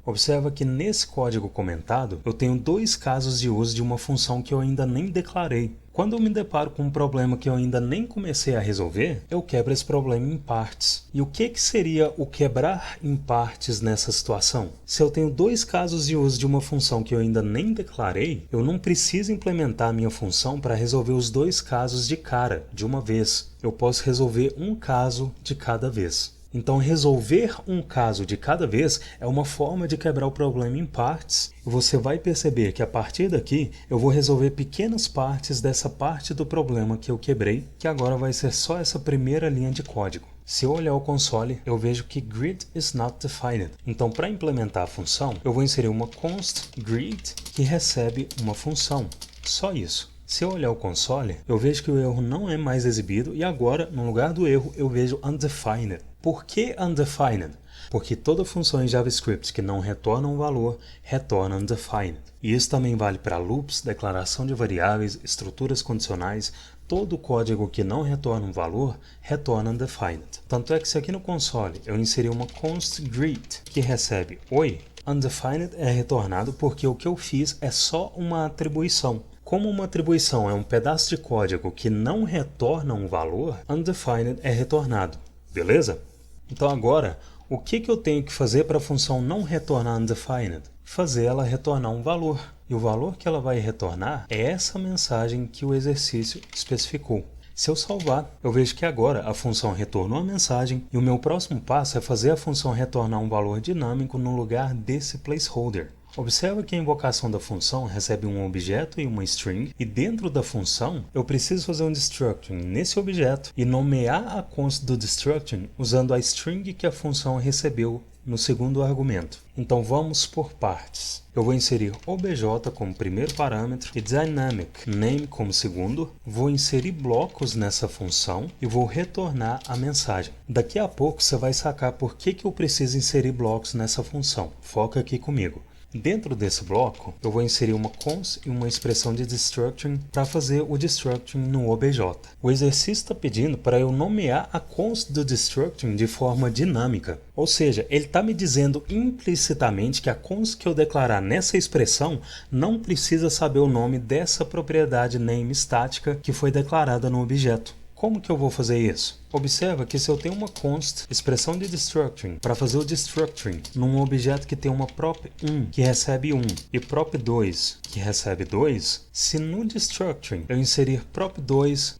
Observa que nesse código comentado, eu tenho dois casos de uso de uma função que eu ainda nem declarei. Quando eu me deparo com um problema que eu ainda nem comecei a resolver, eu quebro esse problema em partes. E o que seria o quebrar em partes nessa situação? Se eu tenho dois casos de uso de uma função que eu ainda nem declarei, eu não preciso implementar a minha função para resolver os dois casos de cara, de uma vez. Eu posso resolver um caso de cada vez. Então, resolver um caso de cada vez é uma forma de quebrar o problema em partes. E você vai perceber que a partir daqui, eu vou resolver pequenas partes dessa parte do problema que eu quebrei, que agora vai ser só essa primeira linha de código. Se eu olhar o console, eu vejo que grid is not defined. Então, para implementar a função, eu vou inserir uma const grid que recebe uma função. Só isso. Se eu olhar o console, eu vejo que o erro não é mais exibido e agora, no lugar do erro, eu vejo undefined. Por que undefined? Porque toda função em JavaScript que não retorna um valor, retorna undefined. E isso também vale para loops, declaração de variáveis, estruturas condicionais, todo código que não retorna um valor, retorna undefined. Tanto é que se aqui no console eu inserir uma const greet que recebe oi, undefined é retornado porque o que eu fiz é só uma atribuição. Como uma atribuição é um pedaço de código que não retorna um valor, undefined é retornado. Beleza? Então agora, o que eu tenho que fazer para a função não retornar undefined? Fazer ela retornar um valor. E o valor que ela vai retornar é essa mensagem que o exercício especificou. Se eu salvar, eu vejo que agora a função retornou a mensagem e o meu próximo passo é fazer a função retornar um valor dinâmico no lugar desse placeholder. Observa que a invocação da função recebe um objeto e uma string, e dentro da função eu preciso fazer um destructing nesse objeto e nomear a const do destructing usando a string que a função recebeu no segundo argumento. Então vamos por partes. Eu vou inserir obj como primeiro parâmetro e dynamic name como segundo. Vou inserir blocos nessa função e vou retornar a mensagem. Daqui a pouco você vai sacar por que eu preciso inserir blocos nessa função. Foca aqui comigo. Dentro desse bloco, eu vou inserir uma const e uma expressão de destructing para fazer o destructing no obj. O exercício está pedindo para eu nomear a const do destructing de forma dinâmica. Ou seja, ele está me dizendo implicitamente que a const que eu declarar nessa expressão não precisa saber o nome dessa propriedade name estática que foi declarada no objeto. Como que eu vou fazer isso? Observa que se eu tenho uma const, expressão de destructing, para fazer o destructing num objeto que tem uma prop1 que recebe 1 e prop2 que recebe 2, se no destructing eu inserir prop2,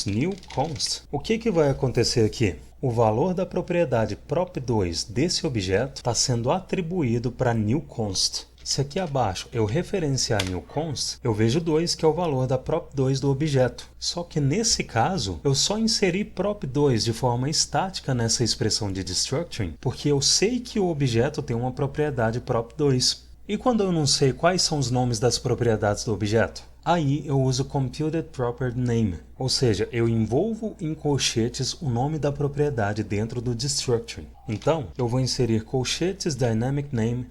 new const, o que vai acontecer aqui? O valor da propriedade prop2 desse objeto está sendo atribuído para new const. Se aqui abaixo eu referenciar new const, eu vejo 2, que é o valor da prop2 do objeto. Só que nesse caso, eu só inseri prop2 de forma estática nessa expressão de destructing, porque eu sei que o objeto tem uma propriedade prop2. E quando eu não sei quais são os nomes das propriedades do objeto? Aí eu uso computed proper name, ou seja, eu envolvo em colchetes o nome da propriedade dentro do destructing. Então, eu vou inserir colchetes dynamic name,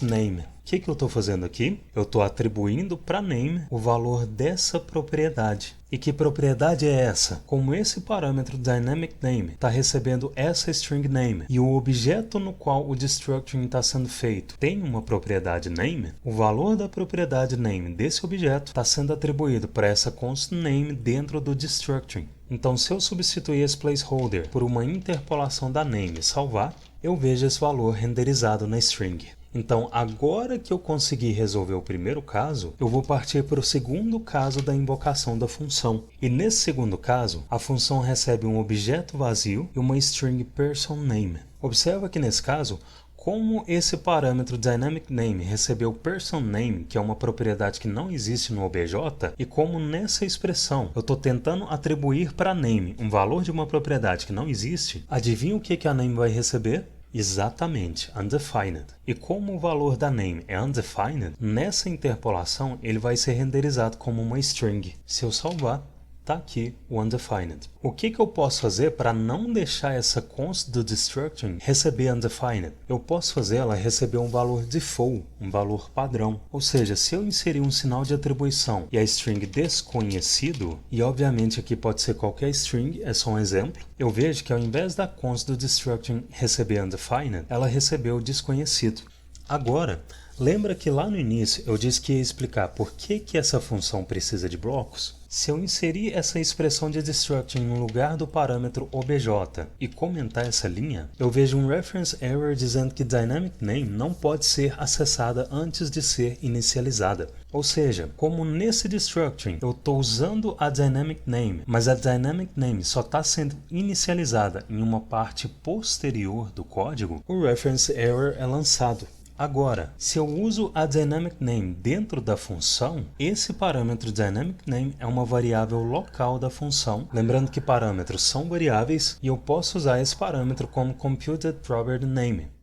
name. O que eu estou fazendo aqui? Eu estou atribuindo para name o valor dessa propriedade. E que propriedade é essa? Como esse parâmetro dynamic name está recebendo essa string name e o objeto no qual o destructing está sendo feito tem uma propriedade name, o valor da propriedade name desse objeto está sendo atribuído para essa const name dentro do destructing. Então, se eu substituir esse placeholder por uma interpolação da name e salvar, eu vejo esse valor renderizado na string. Então, agora que eu consegui resolver o primeiro caso, eu vou partir para o segundo caso da invocação da função. E nesse segundo caso, a função recebe um objeto vazio e uma string personName. Observa que nesse caso, como esse parâmetro dynamicName recebeu personName, que é uma propriedade que não existe no obj, e como nessa expressão eu estou tentando atribuir para name um valor de uma propriedade que não existe, adivinha o que a name vai receber? Exatamente, undefined. E como o valor da name é undefined, nessa interpolação ele vai ser renderizado como uma string. Se eu salvar, está aqui o undefined. O que eu posso fazer para não deixar essa const do destructing receber undefined? Eu posso fazer ela receber um valor default, um valor padrão. Ou seja, se eu inserir um sinal de atribuição e a string desconhecido, e obviamente aqui pode ser qualquer string, é só um exemplo, eu vejo que ao invés da const do destructing receber undefined, ela recebeu desconhecido. Agora, lembra que lá no início eu disse que ia explicar por que essa função precisa de blocos? Se eu inserir essa expressão de destructing no lugar do parâmetro obj e comentar essa linha, eu vejo um reference error dizendo que dynamicName não pode ser acessada antes de ser inicializada. Ou seja, como nesse destructing eu estou usando a dynamicName, mas a dynamicName só está sendo inicializada em uma parte posterior do código, o reference error é lançado. Agora, se eu uso a dynamicName dentro da função, esse parâmetro dynamicName é uma variável local da função, lembrando que parâmetros são variáveis e eu posso usar esse parâmetro como computed property name.